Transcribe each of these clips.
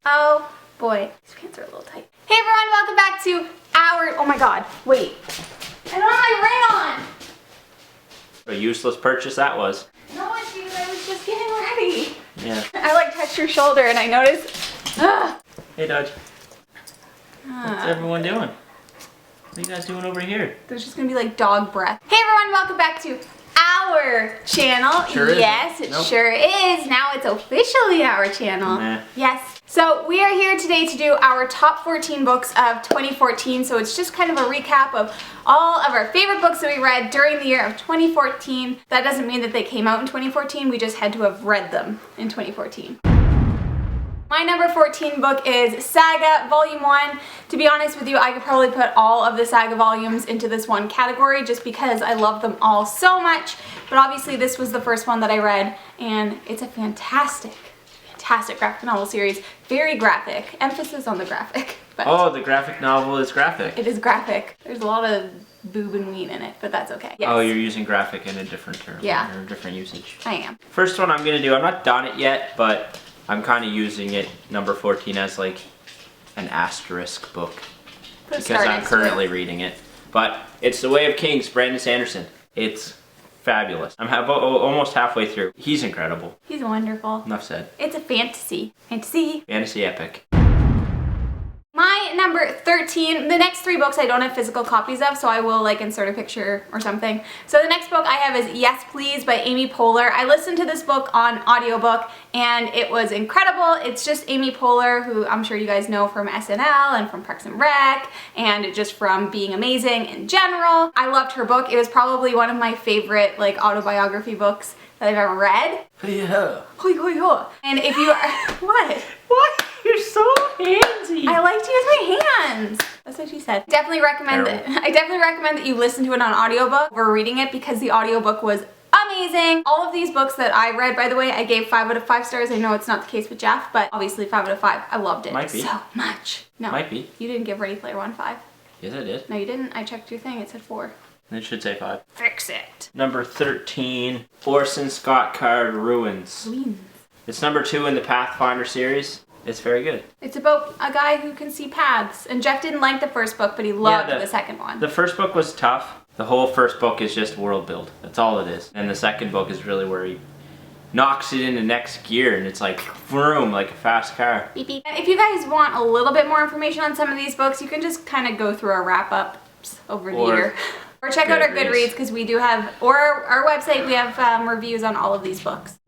Oh boy, these pants are a little tight. Hey everyone, welcome back to our, oh my god, wait. I don't have my ring on. A useless purchase that was. No, it's because I was just getting ready. Yeah. I like touched your shoulder and I noticed, Hey Dodge. What's everyone doing? What are you guys doing over here? There's just gonna be like dog breath. Hey everyone, welcome back to our channel. Sure yes, is. it Nope. sure is. Now it's officially our channel. Nah. Yes. So we are here today to do our top 14 books of 2014. So it's just kind of a recap of all of our favorite books that we read during the year of 2014. That doesn't mean that they came out in 2014. We just had to have read them in 2014. My number 14 book is Saga Volume 1. To be honest with you, I could probably put all of the Saga volumes into this one category just because I love them all so much. But obviously this was the first one that I read and it's a fantastic graphic novel series. Very graphic. Emphasis on the graphic. But Oh, the graphic novel is graphic. it is graphic. There's a lot of boob and ween in it, but that's okay. Yes. Oh, you're using graphic in a different term. Yeah. Or a different usage. I am. First one I'm going to do, I'm not done it yet, but I'm kind of using it, number 14, as like an asterisk book. Put a Because star I'm next to it. currently reading it. But it's The Way of Kings, Brandon Sanderson. It's fabulous. I'm almost halfway through. He's incredible. He's wonderful. Enough said. It's a fantasy. Fantasy. Fantasy epic. My number 13, the next three books I don't have physical copies of, so I will like insert a picture or something. So the next book I have is Yes Please by Amy Poehler. I listened to this book on audiobook and it was incredible. It's just Amy Poehler, who I'm sure you guys know from SNL and from Parks and Rec and just from being amazing in general. I loved her book. It was probably one of my favorite like autobiography books that I've ever read. Yeah. Hoi hoi ho. And if you are, what? What? You're so handsy. I like to use my hands. That's what she said. Definitely recommend it. I definitely recommend that you listen to it on audiobook or reading it because the audiobook was amazing. All of these books that I read, by the way, I gave 5 out of 5 stars. I know it's not the case with Jeff, but obviously 5 out of 5. I loved it Might be. so much. No, Might be. you didn't give Ready Player One 5. Yes, I did. No, you didn't. I checked your thing. It said 4. It should say 5. Fix it. Number 13, Orson Scott Card Ruins. Queens. It's number 2 in the Pathfinder series. It's very good. It's about a guy who can see paths. And Jeff didn't like the first book, but he loved the second one. The first book was tough. The whole first book is just world build. That's all it is. And the second book is really where he knocks it into next gear and it's like vroom, like a fast car. Beep, beep. If you guys want a little bit more information on some of these books, you can just kind of go through our wrap-ups over the year. Or check out our Goodreads because we do have, or our website, we have reviews on all of these books.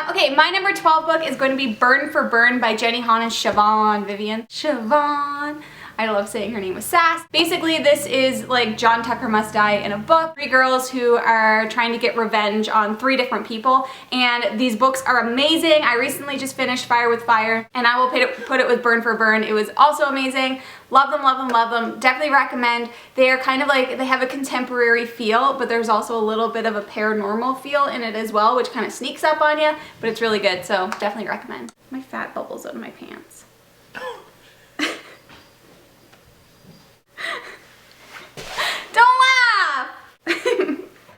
Okay, my number 12 book is going to be Burn for Burn by Jenny Han and Siobhan Vivian. Siobhan. I love saying her name with sass. Basically, this is like John Tucker Must Die in a book. 3 girls who are trying to get revenge on 3 different people. And these books are amazing. I recently just finished Fire with Fire, and I will put it with Burn for Burn. It was also amazing. Love them, love them, love them. Definitely recommend. They are kind of like, they have a contemporary feel, but there's also a little bit of a paranormal feel in it as well, which kind of sneaks up on you, but it's really good, so definitely recommend. My fat bubbles out of my pants. Don't laugh!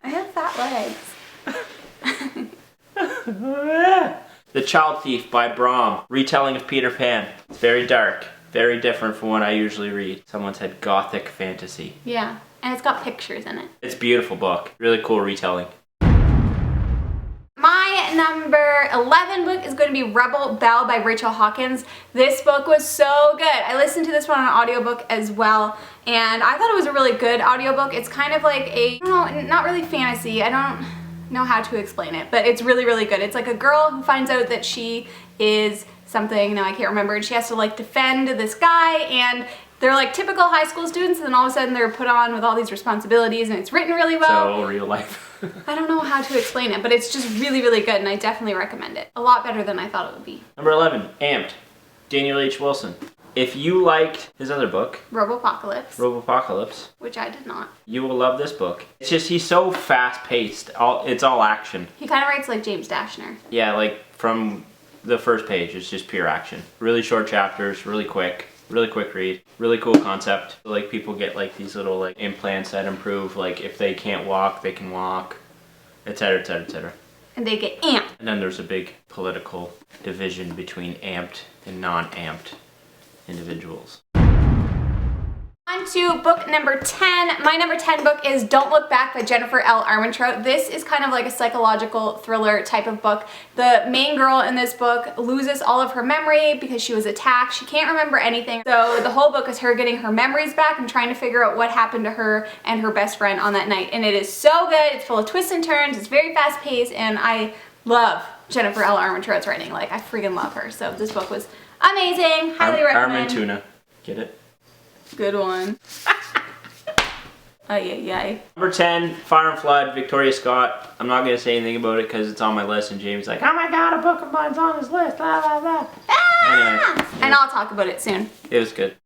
I have fat legs. The Child Thief by Brahm. Retelling of Peter Pan. It's very dark. Very different from what I usually read. Someone said gothic fantasy. Yeah, and it's got pictures in it. It's a beautiful book. Really cool retelling. My number 11 book is going to be Rebel Belle by Rachel Hawkins. This book was so good. I listened to this one on audiobook as well, and I thought it was a really good audiobook. It's kind of like a, I don't know, not really fantasy. I don't know how to explain it, but it's really, really good. It's like a girl who finds out that she is something, now I can't remember, and she has to like defend this guy, and they're like typical high school students, and then all of a sudden they're put on with all these responsibilities, and it's written really well. So real life. I don't know how to explain it, but it's just really, really good, and I definitely recommend it. A lot better than I thought it would be. Number 11, Amped. Daniel H. Wilson. If you liked his other book, Robopocalypse, which I did not. You will love this book. It's just, he's so fast-paced. It's all action. He kind of writes like James Dashner. Yeah, like from the first page, it's just pure action. Really short chapters, really quick read. Really cool concept. Like people get like these little like implants that improve, like if they can't walk, they can walk, etc, etc, etc. And they get amped. And then there's a big political division between amped and non-amped individuals. On to book number 10. My number 10 book is Don't Look Back by Jennifer L. Armentrout. This is kind of like a psychological thriller type of book. The main girl in this book loses all of her memory because she was attacked. She can't remember anything. So the whole book is her getting her memories back and trying to figure out what happened to her and her best friend on that night. And it is so good. It's full of twists and turns. It's very fast paced, and I love Jennifer L. Armentrout's writing. Like, I freaking love her. So this book was amazing. Highly recommend. Armentuna. Get it? Good one. Ay, ay, ay. Number 10, Fire and Flood, Victoria Scott. I'm not going to say anything about it because it's on my list, and Jamie's like, oh my god, a book of mine's on this list, blah, blah, blah. Anyway, and I'll talk about it soon. It was good.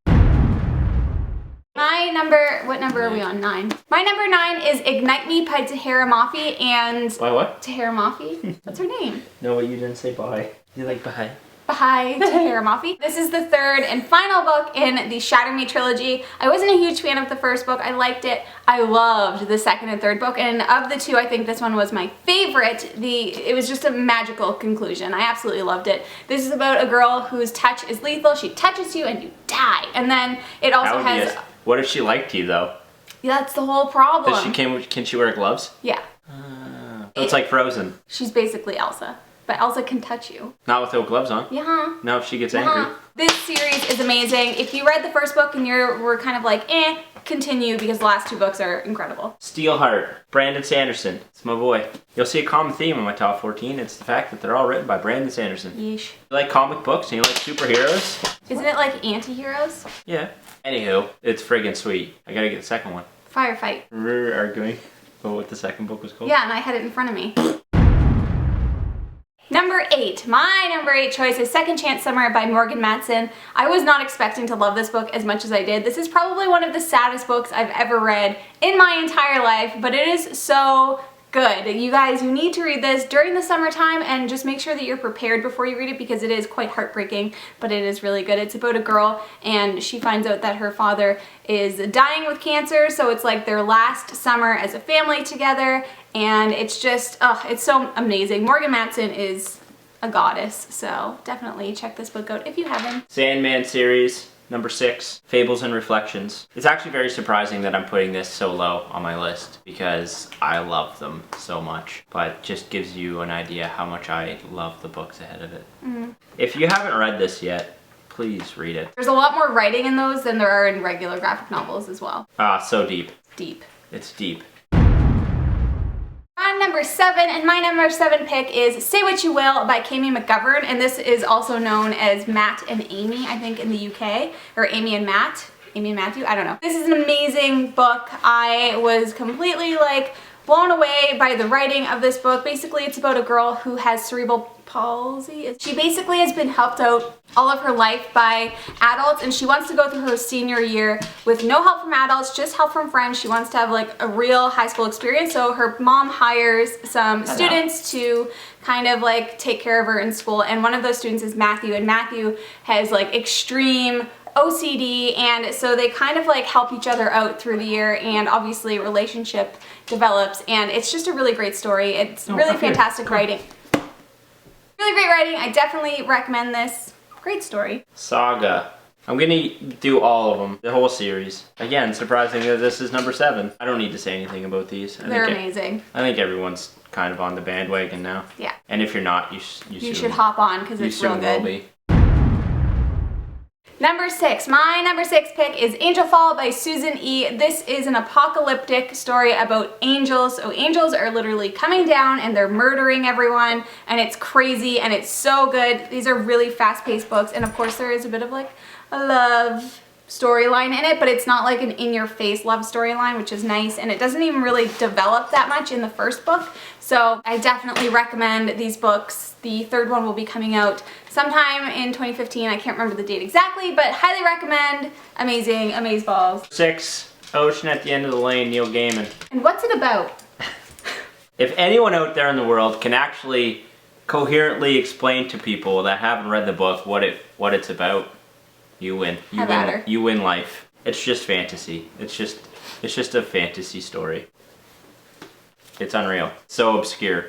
My number, what number are we on? 9. My number 9 is Ignite Me by Tahira Mafi, and... By what? Tahira Mafi? What's her name? No, but you didn't say bye. You like bye. By Tahira Mafi. This is the third and final book in the Shatter Me trilogy. I wasn't a huge fan of the first book. I liked it. I loved the second and third book, and of the two, I think this one was my favorite. It was just a magical conclusion. I absolutely loved it. This is about a girl whose touch is lethal. She touches you and you die. And then it also has... What if she liked you though? Yeah, that's the whole problem. Can she wear gloves? Yeah. So it's like Frozen. She's basically Elsa. But Elsa can touch you. Not without gloves on. Yeah. No, if she gets angry. This series is amazing. If you read the first book and were kind of like, continue, because the last two books are incredible. Steelheart, Brandon Sanderson. It's my boy. You'll see a common theme in my top 14. It's the fact that they're all written by Brandon Sanderson. Yeesh. You like comic books and you like superheroes? Isn't it like anti-heroes? Yeah. Anywho, it's friggin' sweet. I gotta get the second one. Firefight. We're arguing about what the second book was called. Yeah, and I had it in front of me. Number 8. My number 8 choice is Second Chance Summer by Morgan Matson. I was not expecting to love this book as much as I did. This is probably one of the saddest books I've ever read in my entire life, but it is so good. You guys, you need to read this during the summertime, and just make sure that you're prepared before you read it, because it is quite heartbreaking, but it is really good. It's about a girl, and she finds out that her father is dying with cancer, so it's like their last summer as a family together, and it's just, it's so amazing. Morgan Matson is a goddess, so definitely check this book out if you haven't. Sandman series, number 6, Fables and Reflections. It's actually very surprising that I'm putting this so low on my list because I love them so much, but just gives you an idea how much I love the books ahead of it. If you haven't read this yet, please read it. There's a lot more writing in those than there are in regular graphic novels as well. So deep. Deep. It's deep. On number 7, and my number 7 pick is Say What You Will by Kami McGovern, and this is also known as Matt and Amy, I think, in the UK, or Amy and Matt, Amy and Matthew, I don't know. This is an amazing book. I was completely like blown away by the writing of this book. Basically, it's about a girl who has cerebral palsy. She basically has been helped out all of her life by adults, and she wants to go through her senior year with no help from adults, just help from friends. She wants to have like a real high school experience, so her mom hires some students to kind of like take care of her in school, and one of those students is Matthew, and Matthew has like extreme OCD, and so they kind of like help each other out through the year, and obviously a relationship develops, and it's just a really great story. It's really fantastic writing. Really great writing. I definitely recommend this. Great story. Saga. I'm gonna do all of them, the whole series. Again, surprising that this is number 7. I don't need to say anything about these. They're amazing. I think everyone's kind of on the bandwagon now. Yeah. And if you're not, you should hop on, because it's real good. Will be. Number 6. My number 6 pick is Angelfall by Susan E. This is an apocalyptic story about angels. So angels are literally coming down and they're murdering everyone, and it's crazy and it's so good. These are really fast-paced books, and of course there is a bit of like a love storyline in it, but it's not like an in-your-face love storyline, which is nice, and it doesn't even really develop that much in the first book. So I definitely recommend these books. The third one will be coming out sometime in 2015. I can't remember the date exactly, but highly recommend. Amazing, amazeballs. 6, Ocean at the End of the Lane, Neil Gaiman. And what's it about? If anyone out there in the world can actually coherently explain to people that haven't read the book what it's about, you win. You win life. It's just fantasy. It's just a fantasy story. It's unreal. So obscure.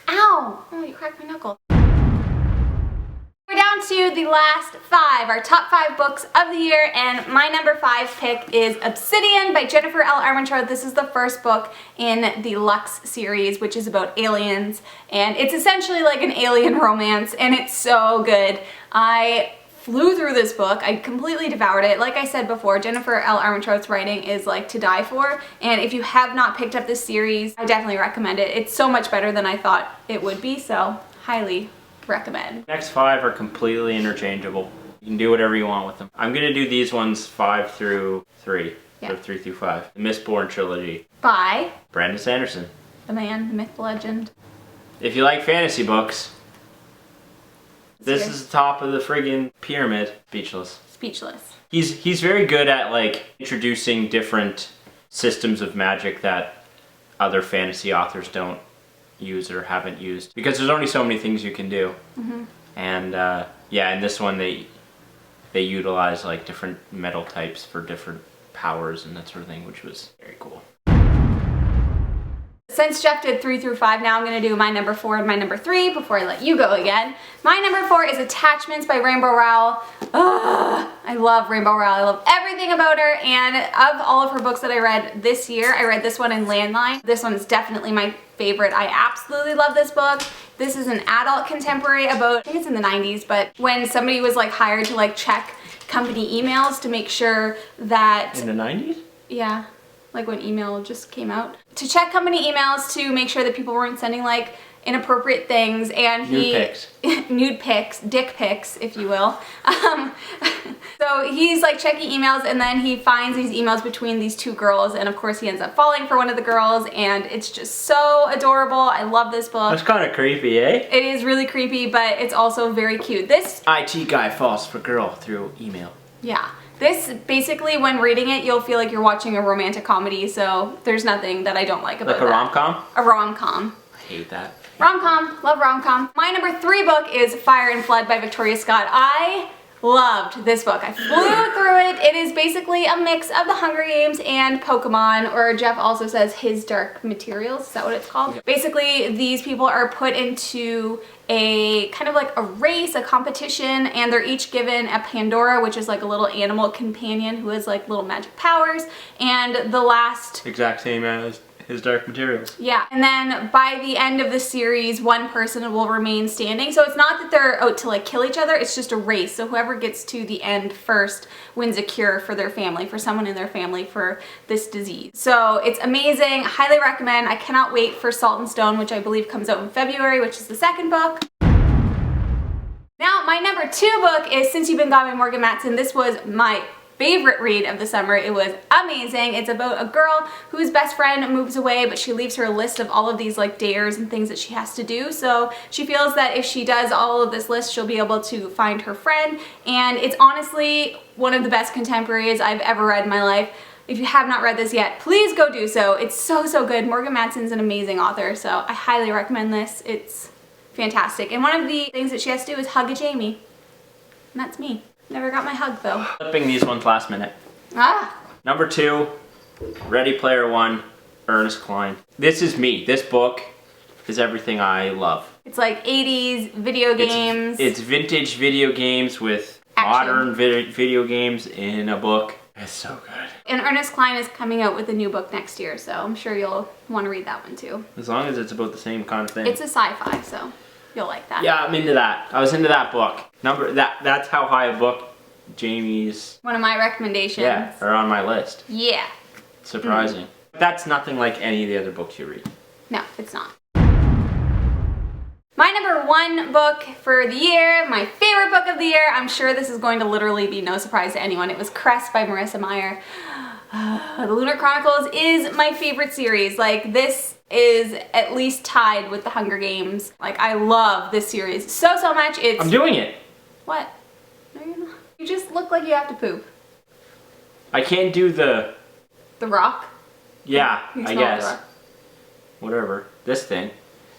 Ow! Ow! Oh, you cracked my knuckle. We're down to the last 5, our top 5 books of the year, and my number 5 pick is Obsidian by Jennifer L. Armentrout. This is the first book in the Lux series, which is about aliens, and it's essentially like an alien romance, and it's so good. I flew through this book. I completely devoured it. Like I said before, Jennifer L. Armentrout's writing is like to die for, and if you have not picked up this series, I definitely recommend it. It's so much better than I thought it would be, so highly recommend. Next 5 are completely interchangeable. You can do whatever you want with them. I'm gonna do these ones 5 through 3. Yeah. Or 3 through 5. The Misthorn Trilogy. By Brandon Sanderson. the man, the myth, the legend. If you like fantasy books, this Here. is the top of the friggin' pyramid. Speechless. Speechless. He's very good at like introducing different systems of magic that other fantasy authors don't use or haven't used, because there's only so many things you can do. And yeah, in this one they utilize like different metal types for different powers and that sort of thing, which was very cool. Since Jeff did 3 through 5, now I'm going to do my number 4 and my number 3 before I let you go again. My number 4 is Attachments by Rainbow Rowell. Ugh, I love Rainbow Rowell. I love everything about her, and of all of her books that I read this year, I read this one in Landline. This one is definitely my favorite. I absolutely love this book. This is an adult contemporary about, I think it's in the 90s, but when somebody was like hired to like check company emails to make sure that... In the 90s? Yeah. Like when email just came out, to check company emails to make sure that people weren't sending like inappropriate things, and nude pics, dick pics, if you will. So he's like checking emails, and then he finds these emails between these 2 girls, and of course he ends up falling for one of the girls, and it's just so adorable. I love this book. That's kind of creepy, eh? It is really creepy, but it's also very cute. This IT guy falls for girl through email. Yeah. This, basically, when reading it, you'll feel like you're watching a romantic comedy, so there's nothing that I don't like about Like a that. rom-com? A rom-com. I hate that. Rom-com. Love rom-com. My number 3 book is Fire and Flood by Victoria Scott. I loved this book. I flew through it. It is basically a mix of the Hunger Games and Pokemon, or Jeff also says His Dark Materials. Is that what it's called? Yep. Basically, these people are put into a kind of like a race, a competition, and they're each given a Pandora, which is like a little animal companion who has like little magic powers, and the last... Exact same as His Dark Materials. Yeah, and then by the end of the series, one person will remain standing. So it's not that they're out to like kill each other, it's just a race. So whoever gets to the end first wins a cure for their family, for someone in their family for this disease. So it's amazing, highly recommend. I cannot wait for Salt and Stone, which I believe comes out in February, which is the 2nd book. Now, my number 2 book is Since You've Been Gone by Morgan Matson. This was my favorite read of the summer. It was amazing. It's about a girl whose best friend moves away, but she leaves her a list of all of these like dares and things that she has to do. So she feels that if she does all of this list, she'll be able to find her friend. And it's honestly one of the best contemporaries I've ever read in my life. If you have not read this yet, please go do so. It's so, so good. Morgan Matson's an amazing author, so I highly recommend this. It's fantastic. And one of the things that she has to do is hug a Jamie. And that's me. Never got my hug though. Flipping these ones last minute. Ah! Number 2, Ready Player One, Ernest Cline. This is me. This book is everything I love. It's like 80s video games. It's vintage video games with Action. modern video games in a book. It's so good. And Ernest Cline is coming out with a new book next year, so I'm sure you'll want to read that one too. As long as it's about the same kind of thing. It's a sci-fi, so you'll like that. Yeah, I'm into that. I was into that book. That's how high a book Jamie's... One of my recommendations. Yeah, are on my list. Yeah. Surprising. That's nothing like any of the other books you read. No, it's not. My number 1 book for the year, my favorite book of the year, I'm sure this is going to literally be no surprise to anyone. It was Cress by Marissa Meyer. The Lunar Chronicles is my favorite series. Like, this is at least tied with the Hunger Games. Like, I love this series so, so much. It's... I'm doing it. What? No, you're not. You just look like you have to poop. I can't do the... The rock? Yeah, You I smell guess. the rock. Whatever. This thing.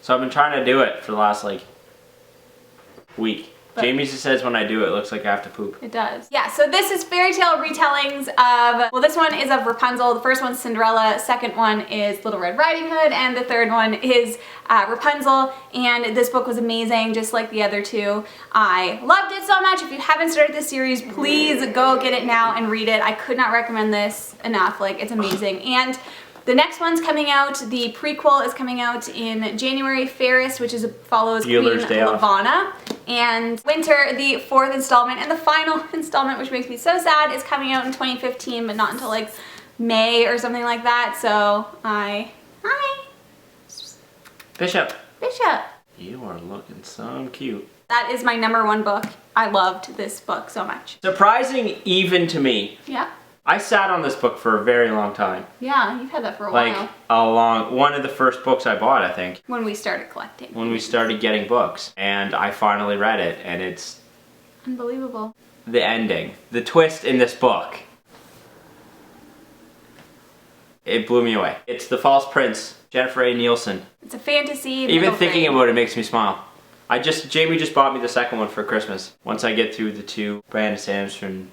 So I've been trying to do it for the last, like, week. But Jamie just says when I do it looks like I have to poop. it does. Yeah, so this is fairy tale retellings of, well, this one is of Rapunzel, the first one's Cinderella, second one is Little Red Riding Hood, and the third one is Rapunzel, and this book was amazing, just like the other two. I loved it so much. If you haven't started this series, please go get it now and read it. I could not recommend this enough. Like, it's amazing. And the next one's coming out, the prequel is coming out in January. Ferris, which follows Bueller's Queen Day Off. Lavanna. And Winter, the fourth installment, and the final installment, which makes me so sad, is coming out in 2015, but not until like May or something like that. So hi. Bishop. Bishop. You are looking so cute. That is my #1 book. I loved this book so much. Surprising even to me. Yeah. I sat on this book for a very long time. Yeah, you've had that for a Like while. one of the first books I bought, I think. When we started collecting. When we started getting books. And I finally read it, and it's Unbelievable. the ending. The twist in this book. It blew me away. It's The False Prince, Jennifer A. Nielsen. It's a fantasy. Even thinking about it makes me smile. Jamie just bought me the second one for Christmas. Once I get through the two Brandon Sanderson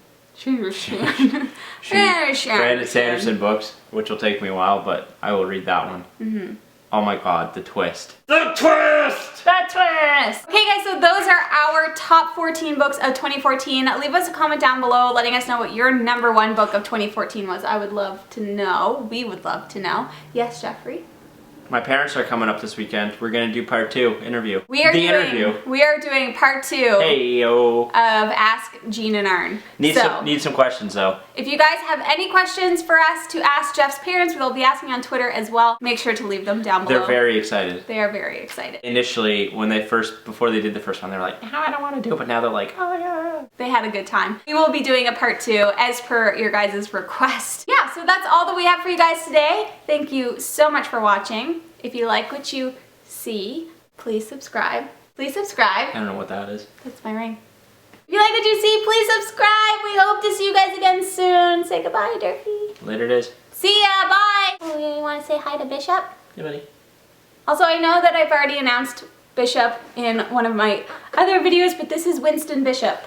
books, which will take me a while, but I will read that one. Mm-hmm. Oh my god, the twist. The twist! The twist! Okay guys, so those are our top 14 books of 2014. Leave us a comment down below letting us know what your #1 book of 2014 was. I would love to know. We would love to know. Yes, Jeffrey? My parents are coming up this weekend. We're gonna do part 2, interview. We are doing part 2 Hey-yo. of Ask Jean and Arn. Need some questions though. If you guys have any questions for us to ask Jeff's parents, we'll be asking on Twitter as well. Make sure to leave them down below. They're very excited. They are very excited. Initially, before they did the first one, they were like, no, I don't want to do it, but now they're like, oh yeah. They had a good time. We will be doing a part 2 as per your guys' request. Yeah, so that's all that we have for you guys today. Thank you so much for watching. If you like what you see, please subscribe. Please subscribe. I don't know what that is. That's my ring. If you like what you see, please subscribe. We hope to see you guys again soon. Say goodbye, Durfee. Later it is. See ya, bye. Oh, you want to say hi to Bishop? Hey, buddy. Also, I know that I've already announced Bishop in one of my other videos, but this is Winston Bishop.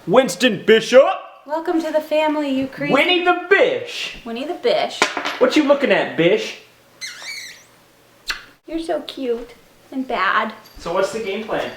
Winston Bishop! Welcome to the family, you crazy. Winnie the Bish! Winnie the Bish. What you looking at, Bish? You're so cute and bad. So what's the game plan?